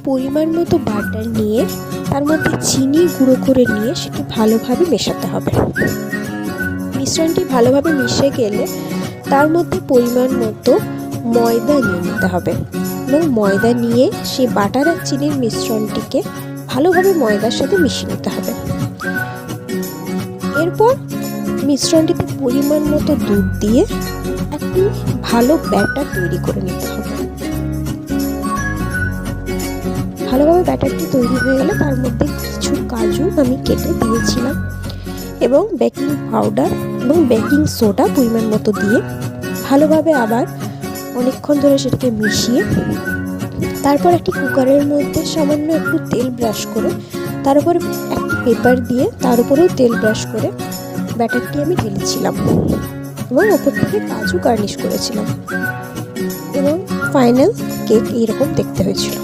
পরিমাণ মতো বাটার নিয়ে তার মধ্যে চিনি গুঁড়ো করে নিয়ে সেটি ভালোভাবে মেশাতে হবে। মিশ্রণটি ভালোভাবে মিশে গেলে তার মধ্যে পরিমাণ মতো ময়দা নিয়ে নিতে হবে এবং ময়দা নিয়ে সেই বাটার আর চিনির মিশ্রণটিকে ভালোভাবে ময়দার সাথে মিশিয়ে নিতে হবে। এরপর মিশ্রণটিতে পরিমাণ মতো দুধ দিয়ে একটি ভালো ব্যাটার তৈরি করে নিতে হবে। ভালোভাবে ব্যাটারটি তৈরি হয়ে গেলে তার মধ্যে কিছু কাজু আমি কেটে দিয়েছিলাম এবং বেকিং পাউডার এবং বেকিং সোডা পরিমাণ মতো দিয়ে ভালোভাবে আবার অনেকক্ষণ ধরে সেটাকে মিশিয়ে তারপর একটি কুকারের মধ্যে সামান্য একটু তেল ব্রাশ করে তার উপরে একটি পেপার দিয়ে তার উপরেও তেল ব্রাশ করে ব্যাটারটি আমি ঢেলেছিলাম এবং ওপর থেকে কাজু গার্নিশ করেছিলাম এবং ফাইনাল কেক এইরকম দেখতে হয়েছিল।